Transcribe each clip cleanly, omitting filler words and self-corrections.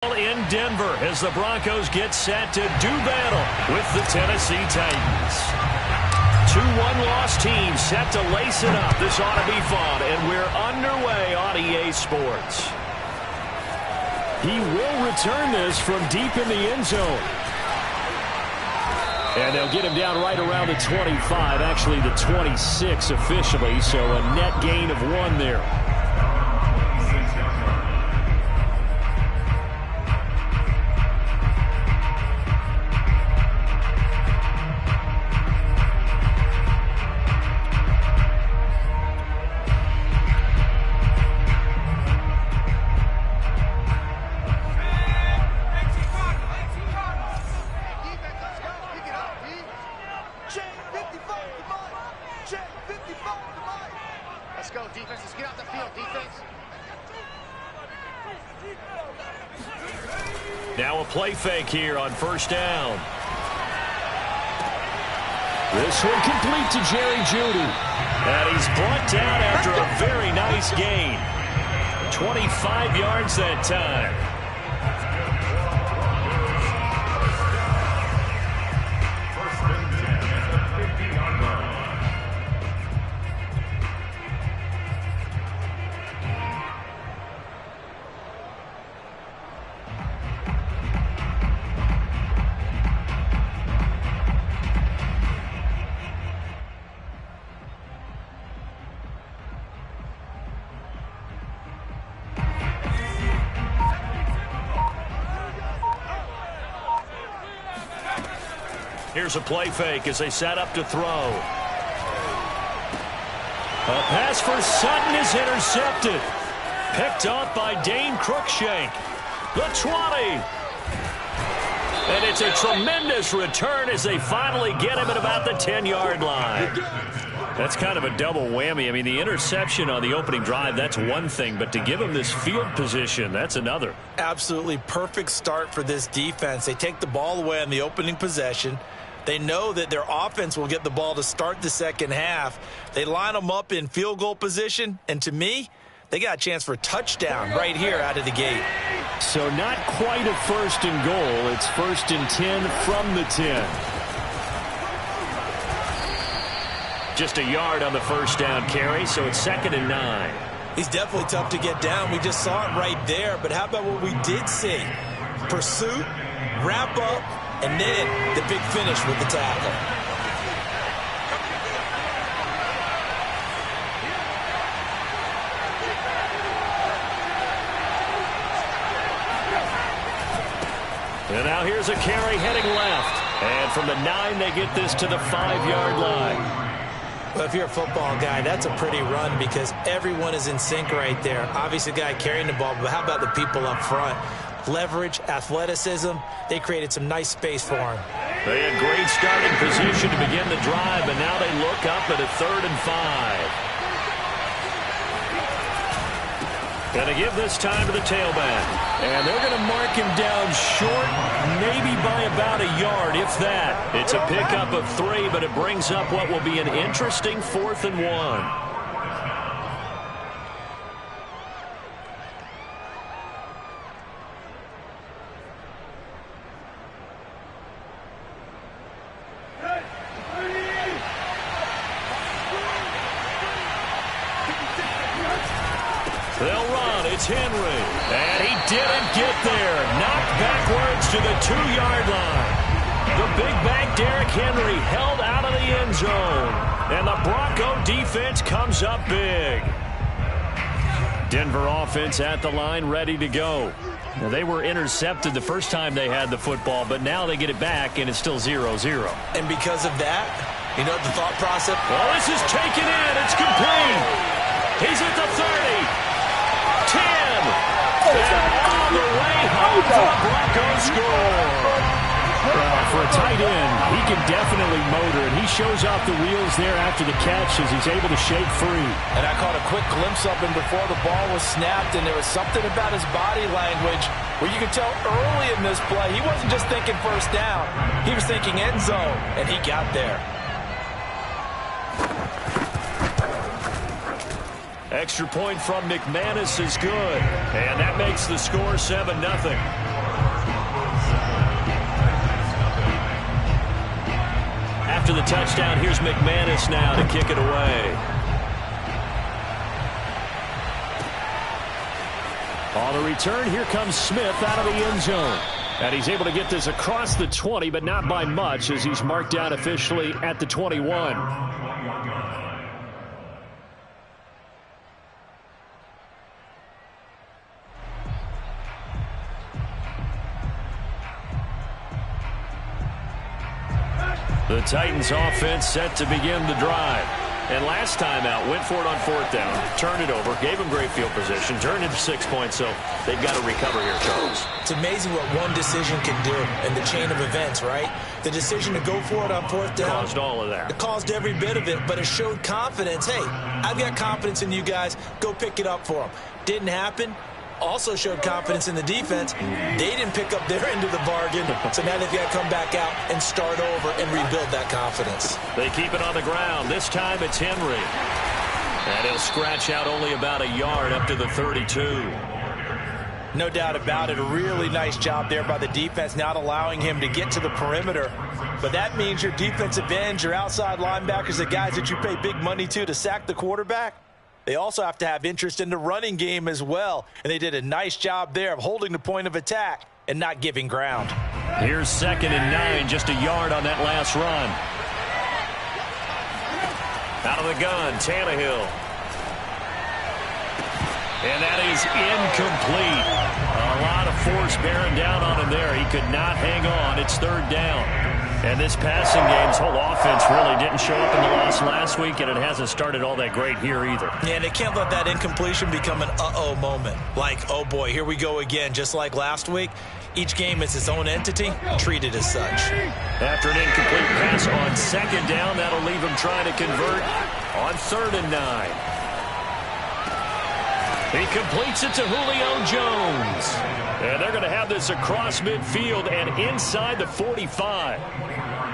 In Denver as the Broncos get set to do battle with the Tennessee Titans. 2 one-loss teams set to lace it up. This ought to be fun, and we're underway on EA Sports. He will return this from deep in the end zone. And they'll get him down right around the 25, actually the 26 officially, so a net gain of 1 there. Let's go, defense. Let's get out the field, defense. Now a play fake here on first down. This one complete to Jerry Jeudy. And he's brought down after a very nice gain. 25 yards that time. Here's a play fake as they set up to throw. A pass for Sutton is intercepted. Picked off by Dane Cruikshank. The 20. And it's a tremendous return as they finally get him at about the 10-yard line. That's kind of a double whammy. I mean, the interception on the opening drive, that's one thing, but to give him this field position, that's another. Absolutely perfect start for this defense. They take the ball away on the opening possession. They know that their offense will get the ball to start the second half. They line them up in field goal position, and to me, they got a chance for a touchdown right here out of the gate. So not quite a first and goal. It's 1st and 10 from the 10. Just a yard on the first down carry, so it's 2nd and 9. He's definitely tough to get down. We just saw it right there, but how about what we did see? Pursuit, wrap up, and then the big finish with the tackle. And now here's a carry heading left. And from the 9, they get this to the 5-yard line. Well, if you're a football guy, that's a pretty run because everyone is in sync right there. Obviously, the guy carrying the ball, but how about the people up front? Leverage, athleticism, they created some nice space for him. They had great starting position to begin the drive, and now they look up at a 3rd and 5. Going to give this time to the tailback. And they're going to mark him down short, maybe by about a yard, if that. It's a pickup of 3, but it brings up what will be an interesting 4th and 1. They'll run. It's Henry. And he didn't get there. Knocked backwards to the 2-yard line. The big back Derrick Henry held out of the end zone. And the Bronco defense comes up big. Denver offense at the line, ready to go. Now, they were intercepted the first time they had the football, but now they get it back, and it's still 0-0. And because of that, you know the thought process? Well, this is taken in. It's complete. He's at the 30. 10. And all the way home for the Broncos score. For a tight end, he can definitely motor, and he shows off the wheels there after the catch as he's able to shake free. And I caught a quick glimpse of him before the ball was snapped, and there was something about his body language where you could tell early in this play he wasn't just thinking first down. He was thinking end zone, and he got there. Extra point from McManus is good, and that makes the score 7-0. the touchdown. Here's McManus now to kick it away. On the return, here comes Smith out of the end zone. And he's able to get this across the 20, but not by much, as he's marked down officially at the 21. The Titans offense set to begin the drive. And last time out, went for it on fourth down, turned it over, gave them great field position, turned it 6 points, so they've got to recover here, Charles. It's amazing what one decision can do in the chain of events, right? The decision to go for it on fourth down caused all of that. It caused every bit of it, but it showed confidence. Hey, I've got confidence in you guys. Go pick it up for them. Didn't happen. Also showed confidence in the defense. They didn't pick up their end of the bargain, so now they've got to come back out and start over and rebuild that confidence. They keep it on the ground. This time it's Henry. And he'll scratch out only about a yard up to the 32. No doubt about it. A really nice job there by the defense, not allowing him to get to the perimeter. But that means your defensive ends, your outside linebackers, the guys that you pay big money to sack the quarterback, they also have to have interest in the running game as well. And they did a nice job there of holding the point of attack and not giving ground. Here's 2nd and 9, just a yard on that last run. Out of the gun, Tannehill. And that is incomplete. A lot of force bearing down on him there. He could not hang on. It's 3rd down. And this passing game's whole offense really didn't show up in the loss last week, and it hasn't started all that great here either. Yeah, and they can't let that incompletion become an uh-oh moment. Like, oh boy, here we go again. Just like last week, each game is its own entity, treated as such. After an incomplete pass on 2nd down, that'll leave him trying to convert on 3rd and 9. He completes it to Julio Jones. And they're going to have this across midfield and inside the 45.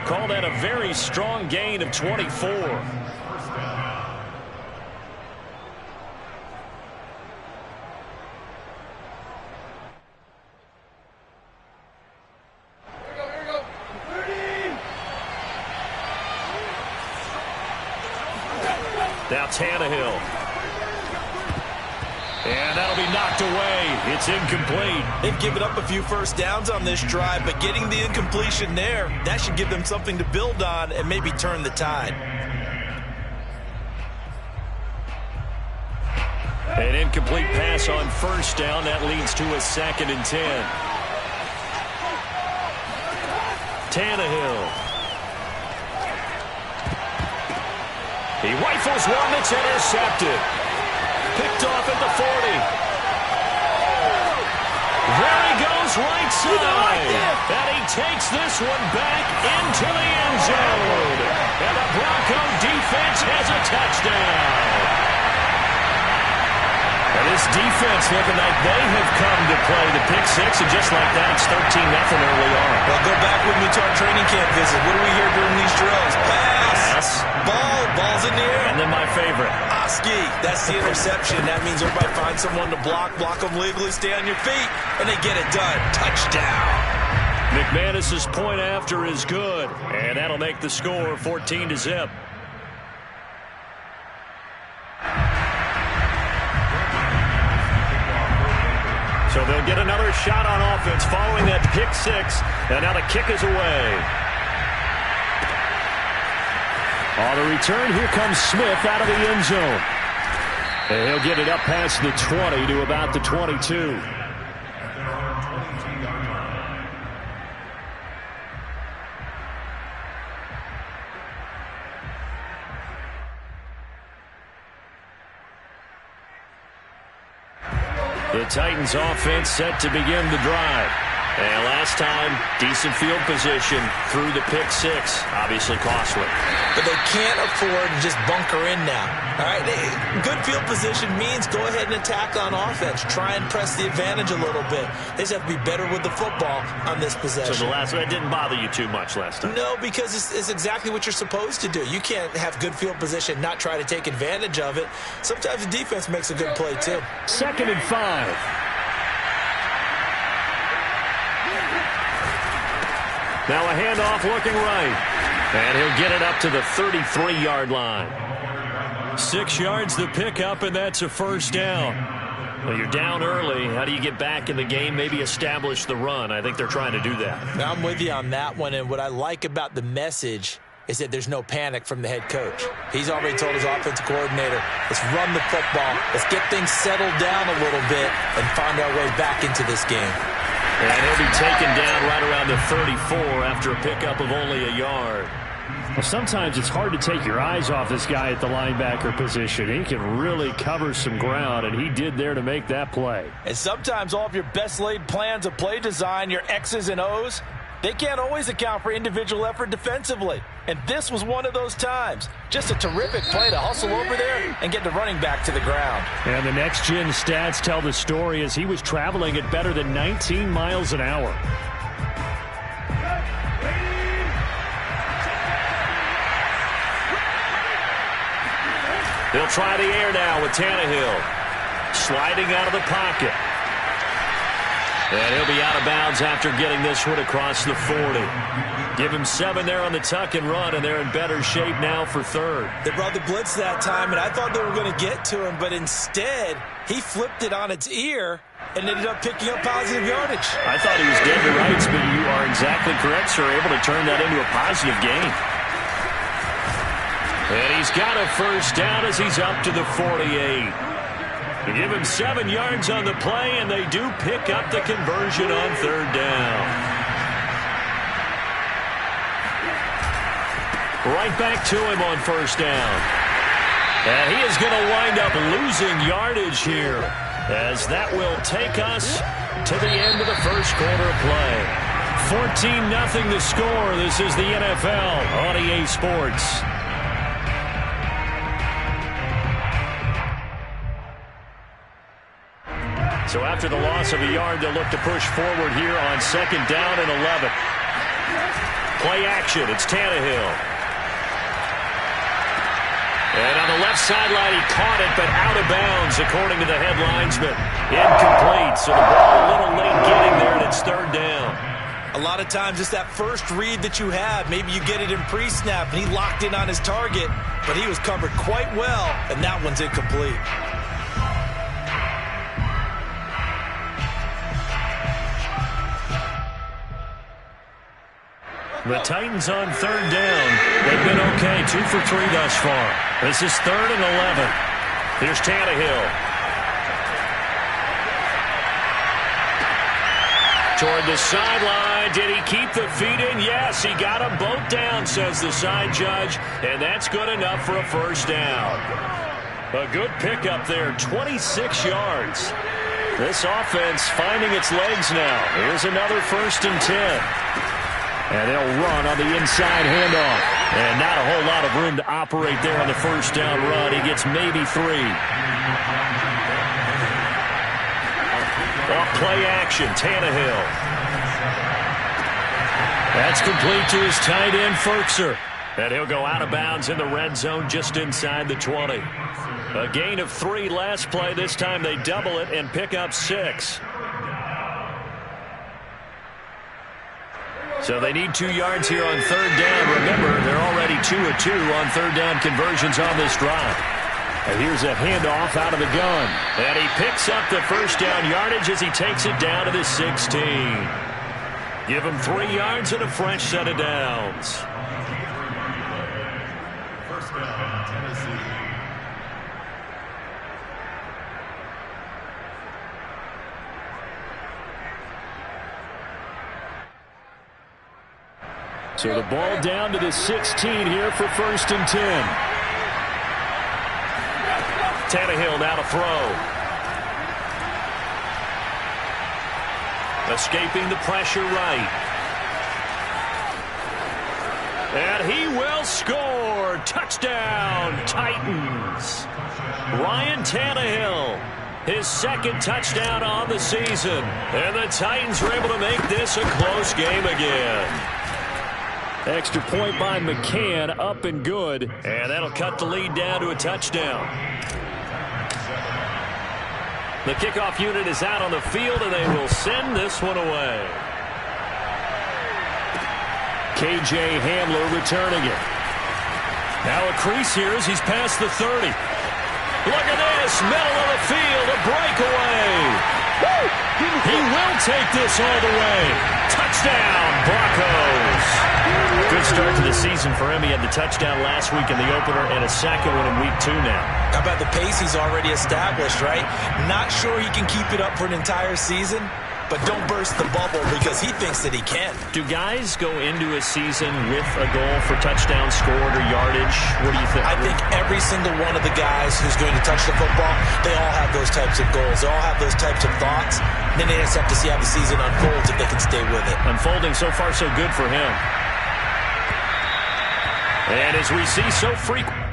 Call that a very strong gain of 24. Now Tannehill. And that'll be knocked away. It's incomplete. They've given up a few first downs on this drive, but getting the incompletion there, that should give them something to build on and maybe turn the tide. An incomplete pass on 1st down. That leads to a 2nd and 10. Tannehill. He rifles one that's intercepted. Picked off at the 40. There he goes right side. And he takes this one back into the end zone. And the Bronco defense has a touchdown. And this defense looking like they have come to play the pick 6, and just like that, it's 13-0 early on. Well, go back with me to our training camp visit. What do we hear during these drills? Pass. Ball's in the air. And then my favorite. Oski, that's the interception. That means everybody finds someone to block them legally, stay on your feet, and they get it done. Touchdown. McManus's point after is good, and that'll make the score 14-0. So they'll get another shot on offense following that pick 6, and now the kick is away. On the return, here comes Smith out of the end zone. And he'll get it up past the 20 to about the 22. The Titans offense set to begin the drive. And last time, decent field position through the pick 6. Obviously costly. But they can't afford to just bunker in now. All right, good field position means go ahead and attack on offense. Try and press the advantage a little bit. They just have to be better with the football on this possession. So the last one, it didn't bother you too much last time? No, because it's exactly what you're supposed to do. You can't have good field position, not try to take advantage of it. Sometimes the defense makes a good play, too. 2nd and 5. Now a handoff looking right. And he'll get it up to the 33-yard line. 6 yards the pickup, and that's a first down. Well, you're down early. How do you get back in the game, maybe establish the run? I think they're trying to do that. I'm with you on that one, and what I like about the message is that there's no panic from the head coach. He's already told his offensive coordinator, let's run the football, let's get things settled down a little bit and find our way back into this game. And he'll be taken down right around the 34 after a pickup of only a yard. Well, sometimes it's hard to take your eyes off this guy at the linebacker position. He can really cover some ground, and he did there to make that play. And sometimes all of your best laid plans of play design, your X's and O's, they can't always account for individual effort defensively. And this was one of those times. Just a terrific play to hustle over there and get the running back to the ground. And the next-gen stats tell the story as he was traveling at better than 19 miles an hour. They'll try the air now with Tannehill. Sliding out of the pocket. And he'll be out of bounds after getting this one across the 40. Give him 7 there on the tuck and run, and they're in better shape now for third. They brought the blitz that time, and I thought they were going to get to him, but instead, he flipped it on its ear and ended up picking up positive yardage. I thought he was dead to rights, but you are exactly correct, sir. Able to turn that into a positive gain. And he's got a first down as he's up to the 48. You give him 7 yards on the play, and they do pick up the conversion on third down. Right back to him on first down. And he is going to wind up losing yardage here, as that will take us to the end of the first quarter of play. 14-0 the score. This is the NFL on EA Sports. So after the loss of a yard, they'll look to push forward here on second down and 11. Play action. It's Tannehill. And on the left sideline, he caught it, but out of bounds, according to the head linesman. Incomplete. So the ball a little late getting there, and it's third down. A lot of times, it's that first read that you have. Maybe you get it in pre-snap, and he locked in on his target, but he was covered quite well, and that one's incomplete. The Titans on third down. They've been okay, 2 for 3 thus far. This is 3rd and 11. Here's Tannehill. Toward the sideline. Did he keep the feet in? Yes, he got them both down, says the side judge. And that's good enough for a first down. A good pickup there, 26 yards. This offense finding its legs now. Here's another 1st and 10. And they'll run on the inside handoff. And not a whole lot of room to operate there on the first down run. He gets maybe 3. Off play action, Tannehill. That's complete to his tight end, Ferkser. And he'll go out of bounds in the red zone just inside the 20. A gain of 3 last play. This time they double it and pick up 6. So they need 2 yards here on third down. Remember, they're already 2 of 2 on third down conversions on this drive. And here's a handoff out of the gun. And he picks up the first down yardage as he takes it down to the 16. Give him 3 yards and a fresh set of downs. First down, Tennessee. So the ball down to the 16 here for 1st and 10. Tannehill now to throw. Escaping the pressure right. And he will score. Touchdown, Titans. Ryan Tannehill, his 2nd touchdown on the season. And the Titans are able to make this a close game again. Extra point by McCann, up and good. And that'll cut the lead down to a touchdown. The kickoff unit is out on the field, and they will send this one away. K.J. Hamler returning it. Now a crease here as he's past the 30. Look at this, middle of the field, a breakaway. Woo! He will take this all the way. Touchdown, Broncos. Good start to the season for him. He had the touchdown last week in the opener and a second one in week 2 now. How about the pace he's already established, right? Not sure he can keep it up for an entire season, but don't burst the bubble because he thinks that he can. Do guys go into a season with a goal for touchdown scored or yardage? What do you think? I think every single one of the guys who's going to touch the football, they all have those types of goals. They all have those types of thoughts. Then they just have to see how the season unfolds if they can stay with it. Unfolding so far so good for him. And as we see so frequently.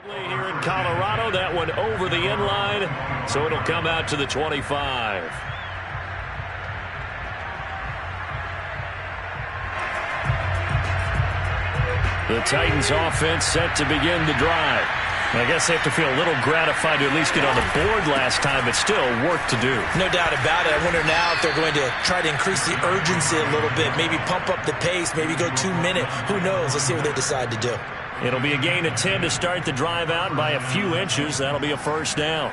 Here in Colorado, that one over the end line, so it'll come out to the 25. The Titans offense set to begin the drive. I guess they have to feel a little gratified to at least get on the board last time, but still work to do. No doubt about it. I wonder now if they're going to try to increase the urgency a little bit, maybe pump up the pace, maybe go 2 minutes. Who knows? Let's see what they decide to do. It'll be a gain of 10 to start the drive out by a few inches. That'll be a first down.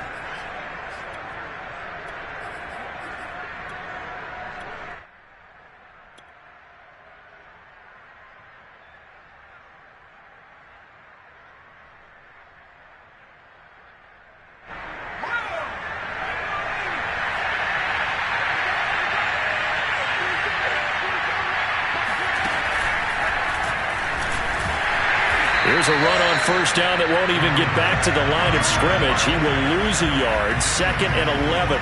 Here's a run on first down that won't even get back to the line of scrimmage. He will lose a yard. 2nd and 11.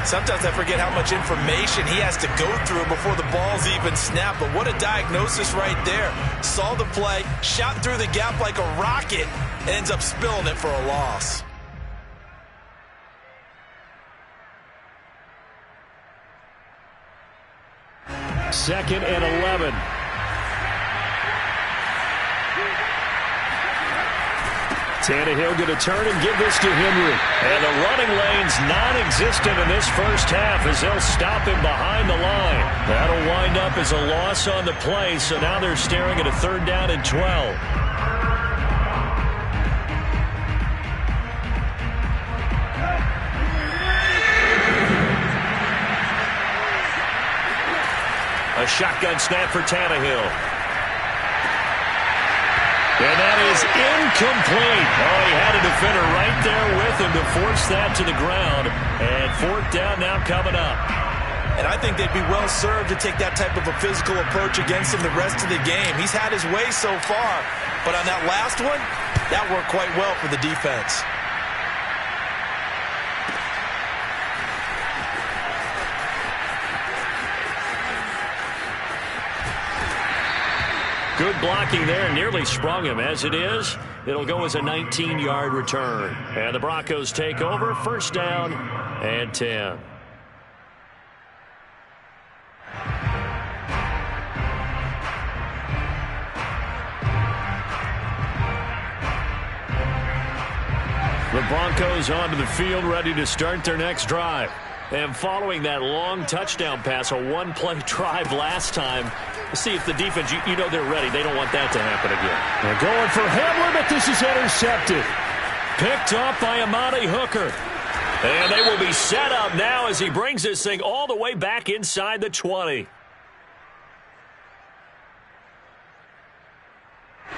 Sometimes I forget how much information he has to go through before the ball's even snapped. But what a diagnosis right there. Saw the play, shot through the gap like a rocket, and ends up spilling it for a loss. Second and 11. Tannehill going to turn and give this to Henry. And the running lane's non-existent in this first half as they'll stop him behind the line. That'll wind up as a loss on the play, so now they're staring at a 3rd down and 12. A shotgun snap for Tannehill. And that is incomplete. Oh, he had a defender right there with him to force that to the ground. And 4th down now coming up. And I think they'd be well served to take that type of a physical approach against him the rest of the game. He's had his way so far, but on that last one, that worked quite well for the defense. Good blocking there, nearly sprung him. As it is, it'll go as a 19-yard return. And the Broncos take over, 1st down and 10. The Broncos onto the field, ready to start their next drive. And following that long touchdown pass, a 1-play drive last time, see if the defense, you know they're ready. They don't want that to happen again. They're going for Hamler, but this is intercepted. Picked off by Amani Hooker. And they will be set up now as he brings this thing all the way back inside the 20.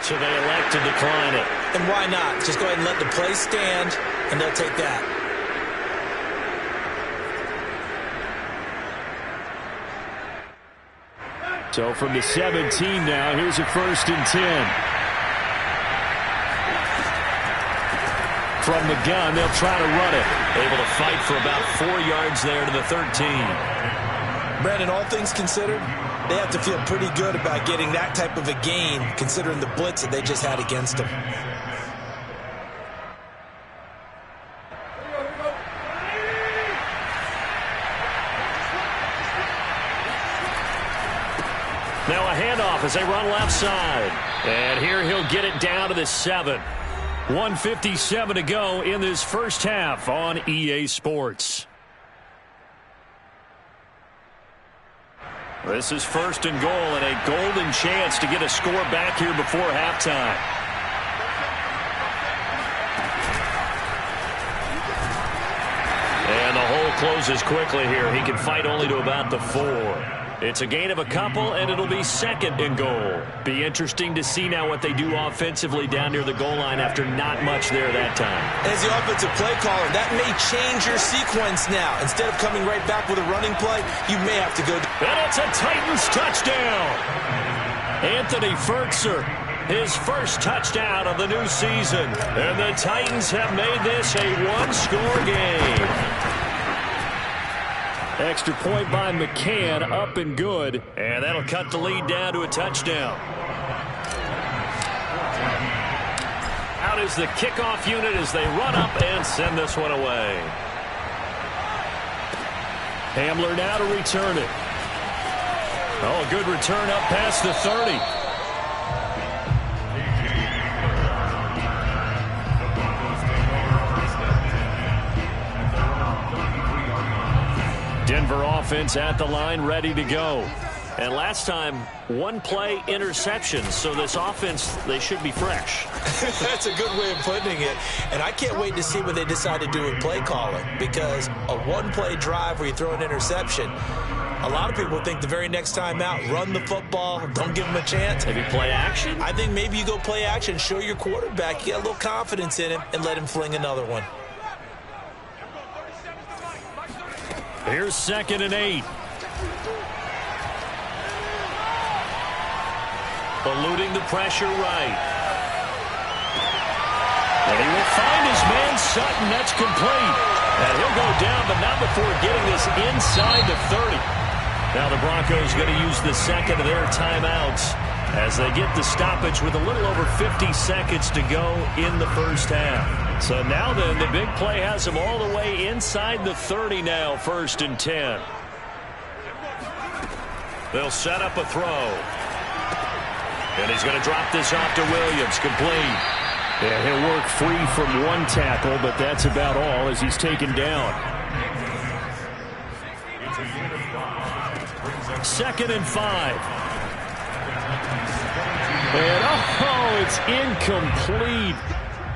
So they elect to decline it. And why not? Just go ahead and let the play stand, and they'll take that. So from the 17 now, here's a 1st and 10. From the gun, they'll try to run it. Able to fight for about 4 yards there to the 13. Brandon, all things considered, They have to feel pretty good about getting that type of a gain, considering the blitz that they just had against them. Now a handoff as they run left side. And here he'll get it down to the 7. 1:57 to go in this first half on EA Sports. This is 1st and goal and a golden chance to get a score back here before halftime. And the hole closes quickly here. He can fight only to about the 4. It's a gain of a couple, and it'll be 2nd and goal. Be interesting to see now what they do offensively down near the goal line after not much there that time. As the offensive play caller, that may change your sequence now. Instead of coming right back with a running play, you may have to go. And it's a Titans touchdown. Anthony Ferkser, his first touchdown of the new season. And the Titans have made this a one-score game. Extra point by McCann, up and good. And that'll cut the lead down to a touchdown. Out is the kickoff unit as they run up and send this one away. Hamler now to return it. Oh, a good return up past the 30. Denver offense at the line, ready to go. And last time, one play interception. So this offense, they should be fresh. That's a good way of putting it. And I can't wait to see what they decide to do with play calling. Because a one-play drive where you throw an interception, a lot of people think the very next time out, run the football, don't give them a chance. Maybe play action? I think maybe you go play action, show your quarterback, you get a little confidence in him, and let him fling another one. Here's 2nd and 8. Eluding the pressure right. And he will find his man Sutton. That's complete. And he'll go down, but not before getting this inside the 30. Now the Broncos going to use the 2nd of their timeouts as they get the stoppage with a little over 50 seconds to go in the first half. So now then, the big play has them all the way inside the 30 now, 1st and 10. They'll set up a throw. And he's going to drop this off to Williams, complete. Yeah, he'll work free from one tackle, but that's about all as he's taken down. 2nd and 5. And it's incomplete.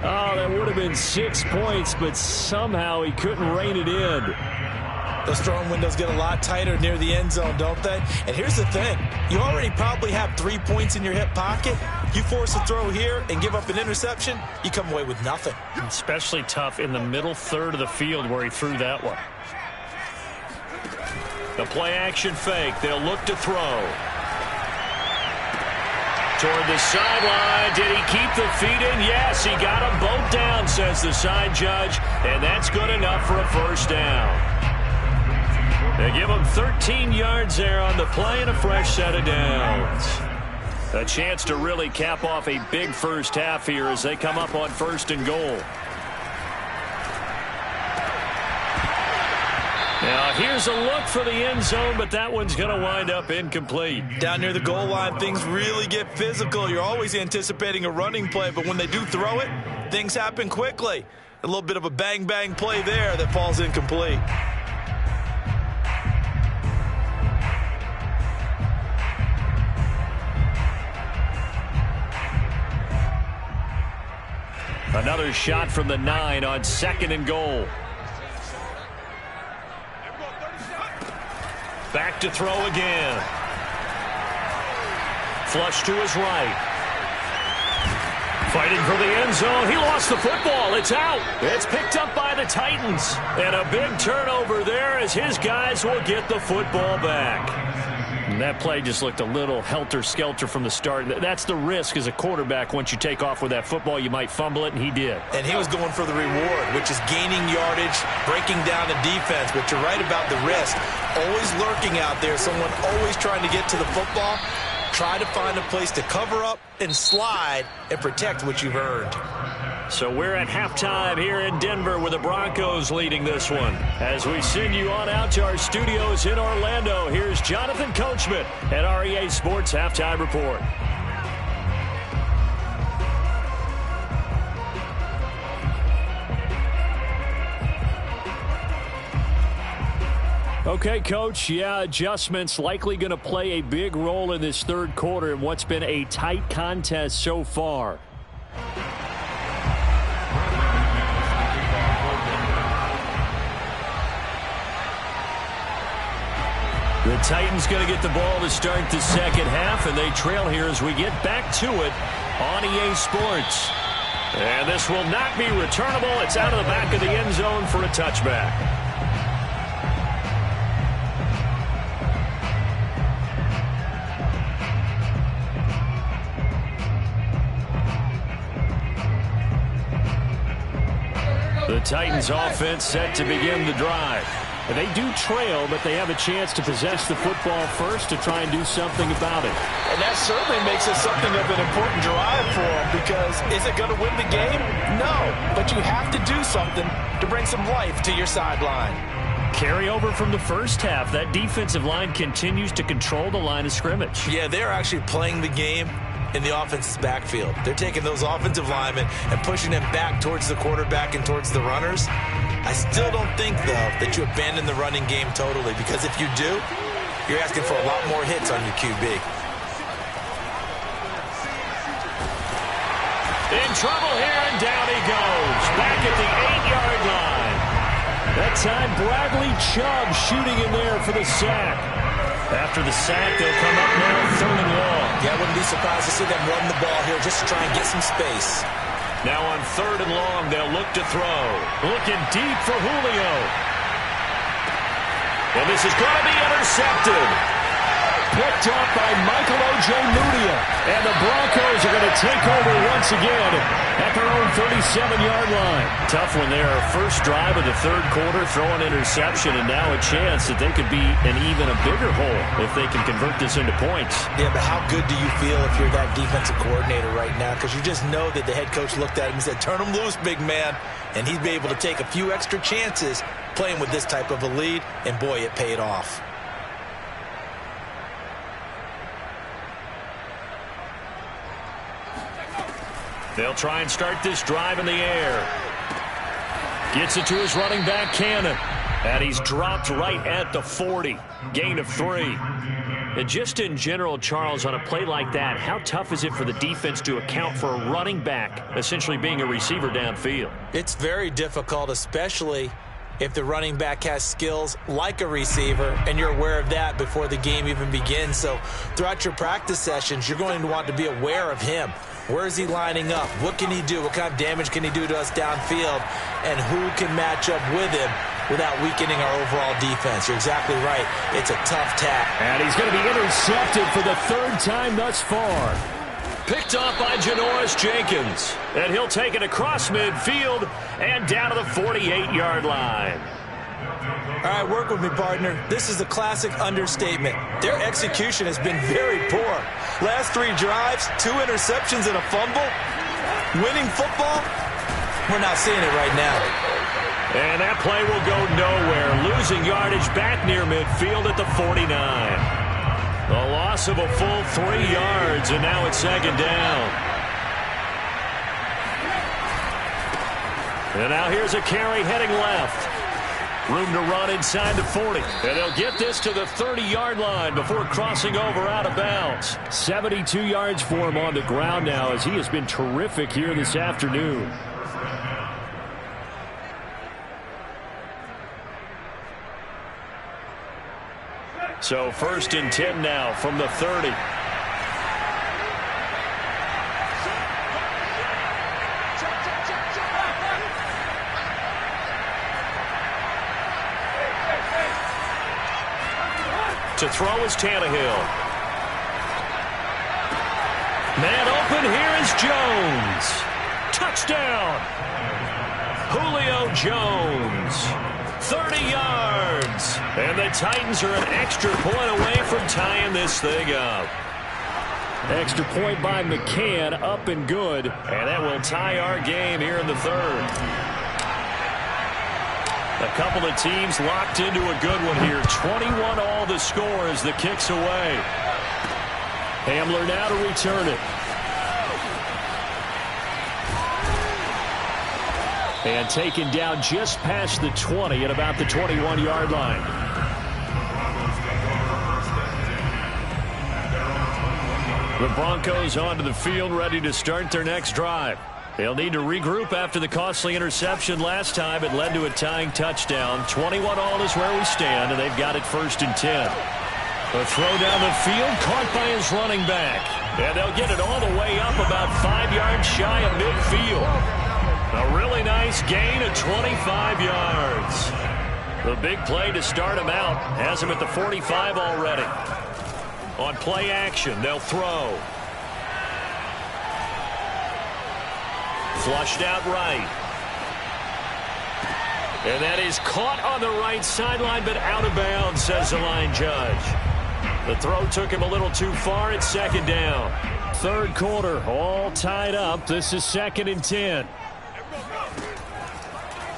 Oh, that would have been 6 points, but somehow he couldn't rein it in. Those throwing windows get a lot tighter near the end zone, don't they? And here's the thing. You already probably have 3 points in your hip pocket. You force a throw here and give up an interception, you come away with nothing. Especially tough in the middle third of the field where he threw that one. The play-action fake. They'll look to throw. Toward the sideline. Did he keep the feet in? Yes, he got them both down, says the side judge. And that's good enough for a first down. They give him 13 yards there on the play and a fresh set of downs. A chance to really cap off a big first half here as they come up on 1st and goal. Now, here's a look for the end zone, but that one's going to wind up incomplete. Down near the goal line, things really get physical. You're always anticipating a running play, but when they do throw it, things happen quickly. A little bit of a bang-bang play there that falls incomplete. Another shot from the 9 on 2nd and goal. Back to throw again. Flush to his right. Fighting for the end zone. He lost the football. It's out. It's picked up by the Titans. And a big turnover there as his guys will get the football back. That play just looked a little helter-skelter from the start. That's the risk as a quarterback. Once you take off with that football, you might fumble it, and he did. And he was going for the reward, which is gaining yardage, breaking down the defense. But you're right about the risk. Always lurking out there, someone always trying to get to the football. Try to find a place to cover up and slide and protect what you've earned. So we're at halftime here in Denver with the Broncos leading this one. As we send you on out to our studios in Orlando, here's Jonathan Coachman at REA Sports Halftime Report. Okay, Coach, adjustments likely going to play a big role in this third quarter in what's been a tight contest so far. The Titans going to get the ball to start the second half, and they trail here as we get back to it on EA Sports. And this will not be returnable. It's out of the back of the end zone for a touchback. The Titans offense set to begin the drive. They do trail, but they have a chance to possess the football first to try and do something about it. And that certainly makes it something of an important drive for them, because is it going to win the game? No, but you have to do something to bring some life to your sideline. Carry over from the first half. That defensive line continues to control the line of scrimmage. Yeah, they're actually playing the game in the offense's backfield. They're taking those offensive linemen and pushing them back towards the quarterback and towards the runners. I still don't think, though, that you abandon the running game totally, because if you do, you're asking for a lot more hits on your QB. In trouble here, and down he goes. Back at the 8-yard line. That time, Bradley Chubb shooting in there for the sack. After the sack, they'll come up now, third and long. Yeah, I wouldn't be surprised to see them run the ball here just to try and get some space. Now on third and long, they'll look to throw. Looking deep for Julio. And this is going to be intercepted. Picked up by Michael Ojemudia. And the Broncos are going to take over once again at their own 37-yard line. Tough one there. First drive of the third quarter, throw an interception, and now a chance that they could be an even a bigger hole if they can convert this into points. Yeah, but how good do you feel if you're that defensive coordinator right now? Because you just know that the head coach looked at him and said, turn him loose, big man. And he'd be able to take a few extra chances playing with this type of a lead, and boy, it paid off. They'll try and start this drive in the air. Gets it to his running back, Cannon. And he's dropped right at the 40. Gain of 3. And just in general, Charles, on a play like that, how tough is it for the defense to account for a running back essentially being a receiver downfield? It's very difficult, especially if the running back has skills like a receiver, and you're aware of that before the game even begins. So throughout your practice sessions, you're going to want to be aware of him. Where is he lining up? What can he do? What kind of damage can he do to us downfield? And who can match up with him without weakening our overall defense? You're exactly right. It's a tough task. And he's going to be intercepted for the third time thus far. Picked off by Janoris Jenkins. And he'll take it across midfield and down to the 48-yard line. All right, work with me, partner. This is a classic understatement. Their execution has been very poor. Last 3 drives, 2 interceptions and a fumble. Winning football? We're not seeing it right now. And that play will go nowhere. Losing yardage back near midfield at the 49. A loss of a full 3 yards, and now it's second down. And now here's a carry heading left. Room to run inside the 40. And they'll get this to the 30-yard line before crossing over out of bounds. 72 yards for him on the ground now, as he has been terrific here this afternoon. So 1st and 10 now from the 30. To throw is Tannehill. Man open, here is Jones. Touchdown. Julio Jones. 30 yards. And the Titans are an extra point away from tying this thing up. Extra point by McCann, up and good. And that will tie our game here in the third. A couple of teams locked into a good one here. 21 all the score as the kick's away. Hamler now to return it. And taken down just past the 20 at about the 21-yard line. The Broncos onto the field, ready to start their next drive. They'll need to regroup after the costly interception last time. It led to a tying touchdown. 21 all is where we stand, and they've got it 1st and 10. A throw down the field, caught by his running back. And they'll get it all the way up about 5 yards shy of midfield. A really nice gain of 25 yards. The big play to start him out has him at the 45 already. On play action, they'll throw. Flushed out right. And that is caught on the right sideline, but out of bounds, says the line judge. The throw took him a little too far. It's 2nd down. 3rd quarter, all tied up. This is 2nd and 10.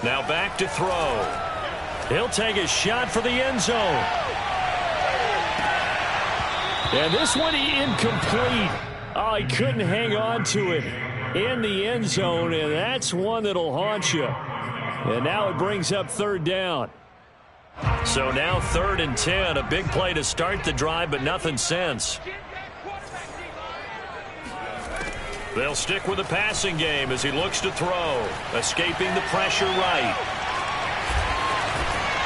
Now back to throw. He'll take a shot for the end zone. And this one incomplete. Oh, he couldn't hang on to it in the end zone, and that's one that'll haunt you. And now it brings up 3rd down. So now 3rd and 10, a big play to start the drive, but nothing since. They'll stick with the passing game as he looks to throw, escaping the pressure right.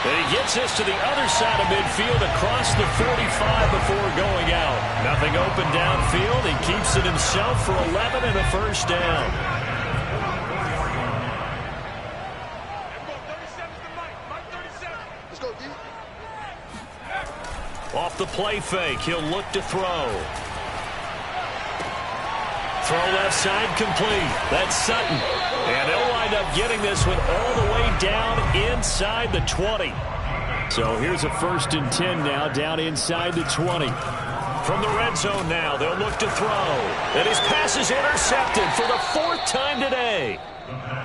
And he gets this to the other side of midfield across the 45 before going out. Nothing open downfield. He keeps it himself for 11 and a 1st down. Off the play fake, he'll look to throw. Throw left side complete. That's Sutton. And they'll wind up getting this one all the way down inside the 20. So here's a 1st and 10 now, down inside the 20. From the red zone now, they'll look to throw. And his pass is intercepted for the 4th time today.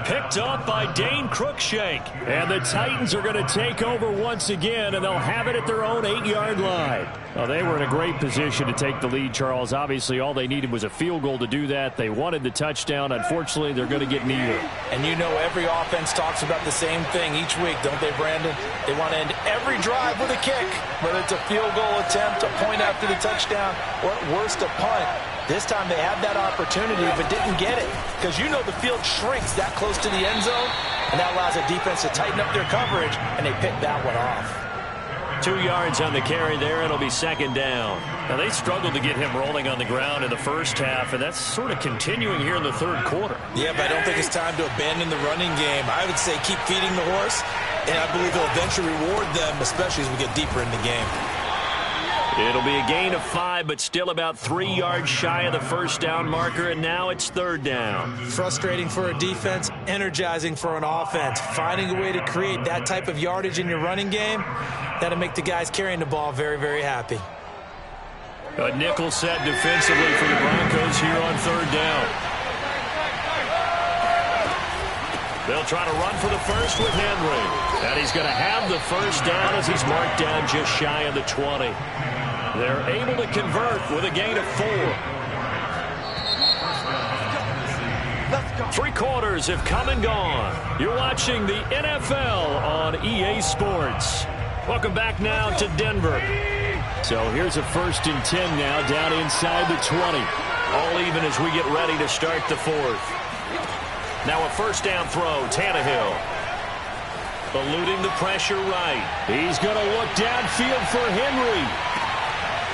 Picked up by Dane Cruikshank. And the Titans are going to take over once again, and they'll have it at their own 8-yard line. Well, they were in a great position to take the lead, Charles. Obviously, all they needed was a field goal to do that. They wanted the touchdown. Unfortunately, they're going to get neither. And you know every offense talks about the same thing each week, don't they, Brandon? They want to end every drive with a kick, whether it's a field goal attempt, a point after the touchdown, or at worst, a punt. This time they had that opportunity but didn't get it because you know the field shrinks that close to the end zone, and that allows the defense to tighten up their coverage, and they picked that one off. 2 yards on the carry there. It'll be 2nd down. Now, they struggled to get him rolling on the ground in the first half, and that's sort of continuing here in the 3rd quarter. Yeah, but I don't think it's time to abandon the running game. I would say keep feeding the horse, and I believe he'll eventually reward them, especially as we get deeper in the game. It'll be a gain of 5, but still about 3 yards shy of the 1st down marker, and now it's 3rd down. Frustrating for a defense, energizing for an offense. Finding a way to create that type of yardage in your running game, that'll make the guys carrying the ball very, very happy. A nickel set defensively for the Broncos here on 3rd down. They'll try to run for the first with Henry. And he's going to have the 1st down as he's marked down just shy of the 20. They're able to convert with a gain of 4. 3 quarters have come and gone. You're watching the NFL on EA Sports. Welcome back now to Denver. So here's a 1st and 10 now, down inside the 20. All even as we get ready to start the 4th. Now a 1st down throw, Tannehill. Eluding the pressure right. He's going to look downfield for Henry.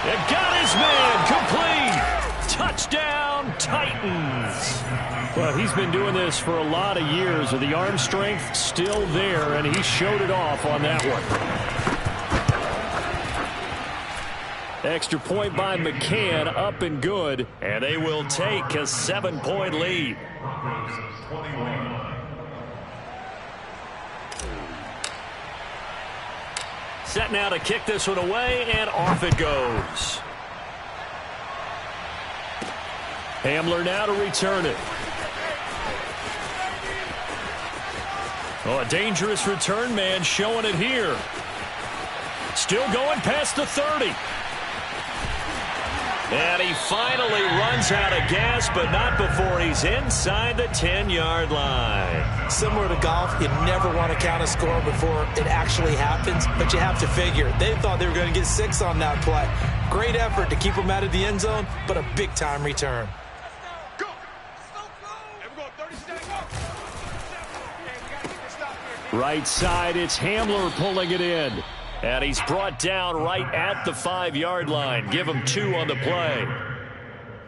And got his man complete. Touchdown, Titans. Well, he's been doing this for a lot of years with the arm strength still there, and he showed it off on that one. Extra point by McCann, up and good. And they will take a 7-point lead. Broncos 21. Set now to kick this one away, and off it goes. Hamler now to return it. Oh, a dangerous return man showing it here. Still going past the 30. And he finally runs out of gas, but not before he's inside the 10-yard line. Similar to golf, you never want to count a score before it actually happens, but you have to figure. They thought they were going to get 6 on that play. Great effort to keep them out of the end zone, but a big-time return. Right side, it's Hamler pulling it in. And he's brought down right at the 5-yard line. Give him 2 on the play.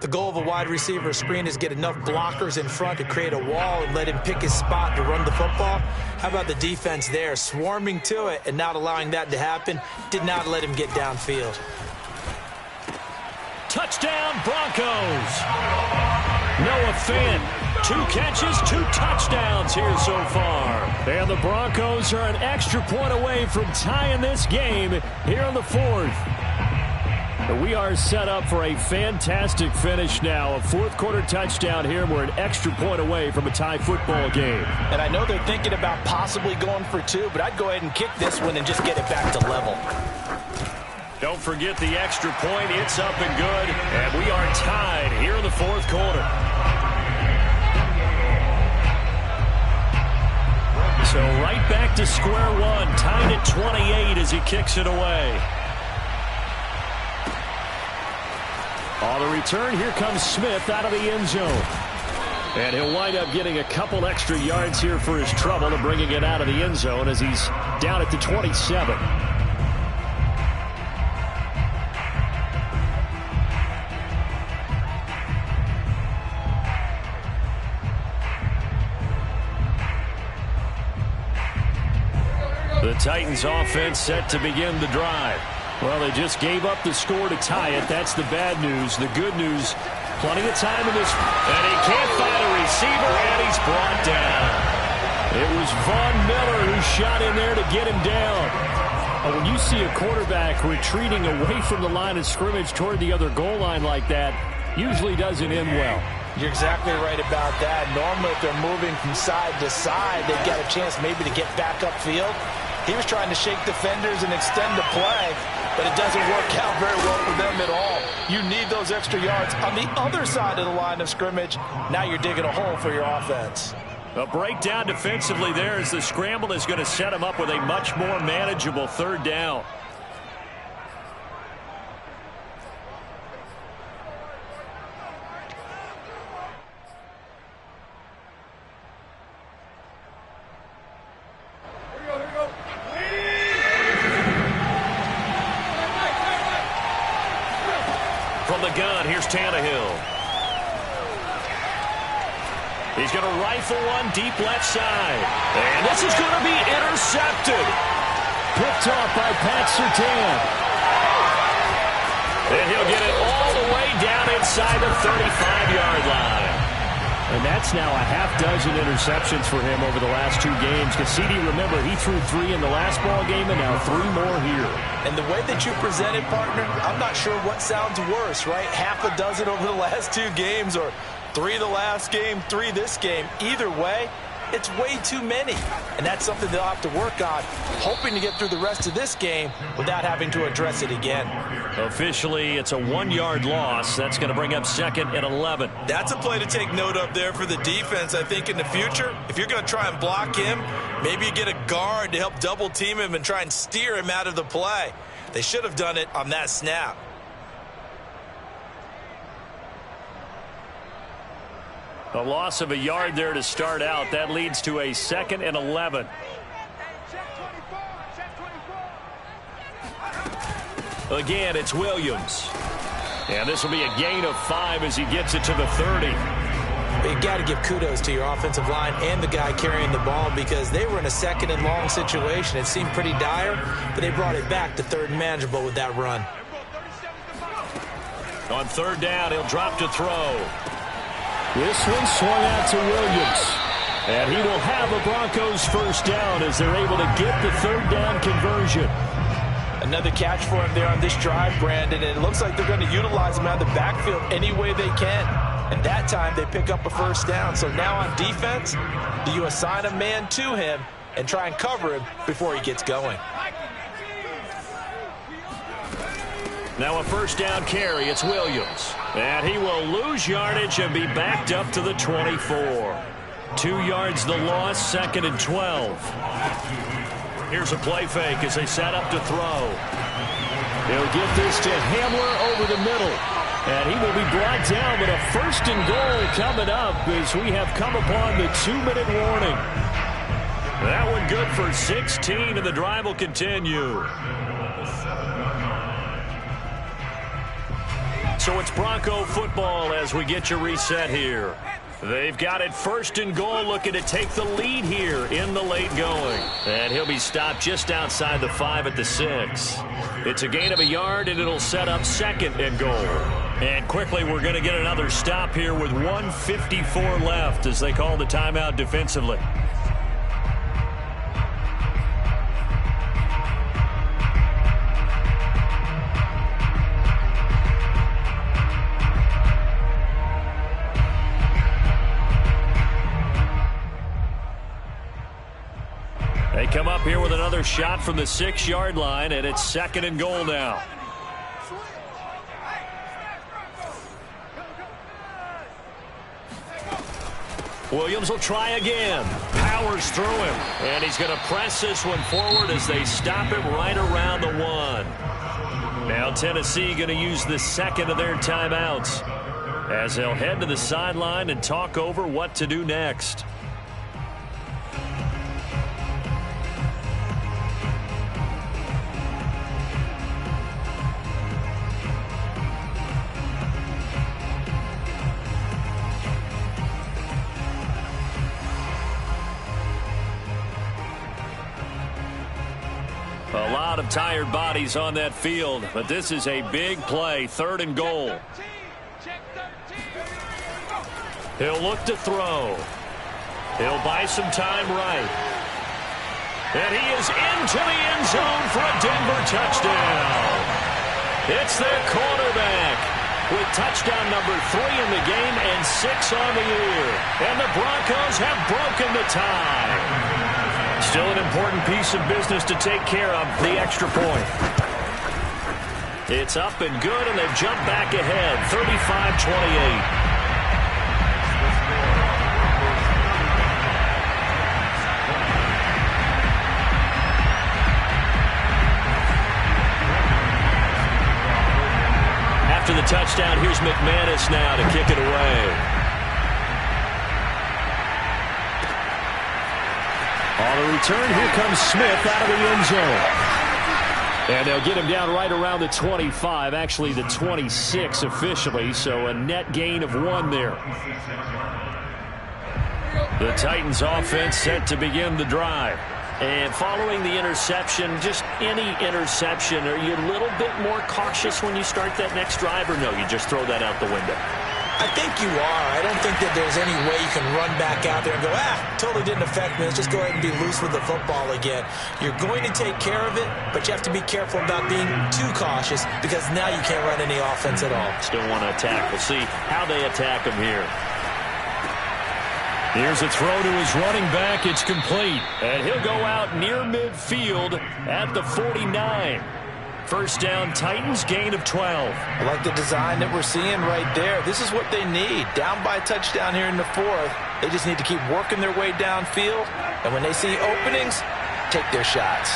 The goal of a wide receiver screen is get enough blockers in front to create a wall and let him pick his spot to run the football. How about the defense there, swarming to it and not allowing that to happen? Did not let him get downfield. Touchdown, Broncos. Noah Fant. 2 catches, 2 touchdowns here so far. And the Broncos are an extra point away from tying this game here in the 4th. We are set up for a fantastic finish now. A 4th-quarter touchdown here, and we're an extra point away from a tie football game. And I know they're thinking about possibly going for 2, but I'd go ahead and kick this one and just get it back to level. Don't forget the extra point. It's up and good. And we are tied here in the 4th quarter. So right back to square one. Tied at 28 as he kicks it away. On the return, here comes Smith out of the end zone. And he'll wind up getting a couple extra yards here for his trouble and bringing it out of the end zone as he's down at the 27. The Titans offense set to begin the drive. Well, they just gave up the score to tie it. That's the bad news. The good news, plenty of time in this. And he can't find a receiver, and he's brought down. It was Von Miller who shot in there to get him down. When you see a quarterback retreating away from the line of scrimmage toward the other goal line like that, usually doesn't end well. You're exactly right about that. Normally, if they're moving from side to side, they've got a chance maybe to get back upfield. He was trying to shake defenders and extend the play, but it doesn't work out very well for them at all. You need those extra yards on the other side of the line of scrimmage. Now you're digging a hole for your offense. A breakdown defensively there as the scramble is going to set him up with a much more manageable 3rd down. From the gun, here's Tannehill. He's going to rifle one deep left side. And this is going to be intercepted. Picked off by Pat Surtain. And he'll get it all the way down inside the 35-yard line. And that's now a half-dozen interceptions for him over the last 2 games. Cassidy, remember, he threw 3 in the last ball game and now 3 more here. And the way that you presented, partner, I'm not sure what sounds worse, right? Half a dozen over the last 2 games or 3 the last game, 3 this game. Either way, it's way too many. And that's something they'll have to work on, hoping to get through the rest of this game without having to address it again. Officially, it's a 1-yard loss. That's going to bring up 2nd and 11. That's a play to take note of there for the defense, I think, in the future. If you're going to try and block him, maybe you get a guard to help double team him and try and steer him out of the play. They should have done it on that snap. A loss of a yard there to start out. That leads to a 2nd and 11. Again, it's Williams. And this will be a gain of 5 as he gets it to the 30. You got to give kudos to your offensive line and the guy carrying the ball because they were in a 2nd and long situation. It seemed pretty dire, but they brought it back to 3rd and manageable with that run. On third down, he'll drop to throw. This one swung out to Williams. And he will have a Broncos first down as they're able to get the third down conversion. Another catch for him there on this drive, Brandon, and it looks like they're going to utilize him out of the backfield any way they can. And that time they pick up a first down. So now on defense, do you assign a man to him and try and cover him before he gets going? Now a first down carry. It's Williams. And he will lose yardage and be backed up to the 24. 2 yards the loss, 2nd and 12. Here's a play fake as they set up to throw. He'll get this to Hamler over the middle. And he will be brought down with a 1st and goal coming up as we have come upon the 2-minute warning. That one good for 16, and the drive will continue. So it's Bronco football as we get you reset here. They've got it 1st and goal, looking to take the lead here in the late going. And he'll be stopped just outside the 5 at the 6. It's a gain of a yard, and it'll set up 2nd and goal. And quickly, we're going to get another stop here with 1:54 left as they call the timeout defensively. They come up here with another shot from the 6-yard line, and it's 2nd and goal now. Williams will try again. Powers through him. And he's going to press this one forward as they stop it right around the 1. Now Tennessee going to use the 2nd of their timeouts as they'll head to the sideline and talk over what to do next. A lot of tired bodies on that field, but this is a big play, 3rd and goal. He'll look to throw. He'll buy some time right. And he is into the end zone for a Denver touchdown. It's their quarterback with touchdown number 3 in the game and 6 on the year. And the Broncos have broken the tie. Still an important piece of business to take care of, the extra point. It's up and good, and they've jumped back ahead, 35-28. After the touchdown, here's McManus now to kick it away. On the return, here comes Smith out of the end zone. And they'll get him down right around the 25, actually the 26 officially, so a net gain of 1 there. The Titans offense set to begin the drive. And following the interception, just any interception, are you a little bit more cautious when you start that next drive, or no, you just throw that out the window? I think you are. I don't think that there's any way you can run back out there and go, totally didn't affect me. Let's just go ahead and be loose with the football again. You're going to take care of it, but you have to be careful about being too cautious because now you can't run any offense at all. Still want to attack. We'll see how they attack him here. Here's a throw to his running back. It's complete. And he'll go out near midfield at the 49. First down, Titans, gain of 12. I like the design that we're seeing right there. This is what they need. Down by a touchdown here in the 4th. They just need to keep working their way downfield. And when they see openings, take their shots.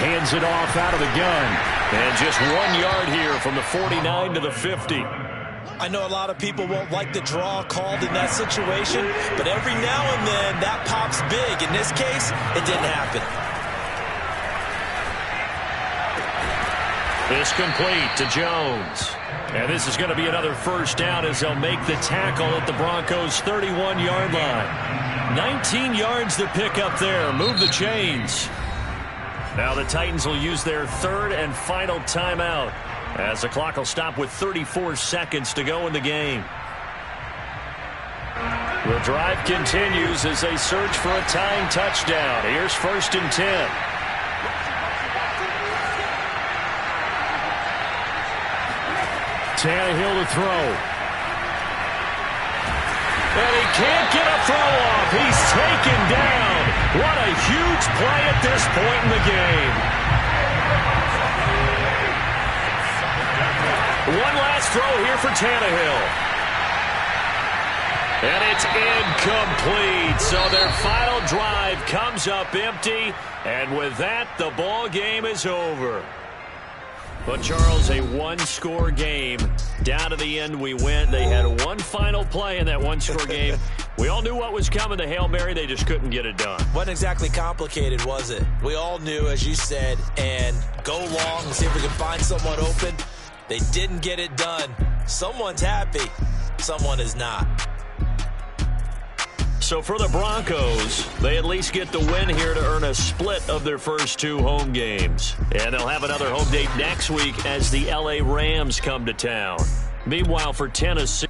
Hands it off out of the gun. And just 1 yard here from the 49 to the 50. I know a lot of people won't like the draw called in that situation, but every now and then that pops big. In this case, it didn't happen. It's complete to Jones. And this is going to be another first down as they'll make the tackle at the Broncos' 31-yard line. 19 yards to pick up there. Move the chains. Now the Titans will use their third and final timeout as the clock will stop with 34 seconds to go in the game. The drive continues as they search for a tying touchdown. Here's 1st and 10. Tannehill to throw. And he can't get a throw off. He's taken down. What a huge play at this point in the game. One last throw here for Tannehill. And it's incomplete. So their final drive comes up empty. And with that, the ball game is over. But, Charles, a one-score game. Down to the end we went. They had one final play in that one-score game. We all knew what was coming to Hail Mary. They just couldn't get it done. Wasn't exactly complicated, was it? We all knew, as you said, and go long and see if we can find someone open. They didn't get it done. Someone's happy. Someone is not. So for the Broncos, they at least get the win here to earn a split of their first 2 home games. And they'll have another home date next week as the LA Rams come to town. Meanwhile, for Tennessee...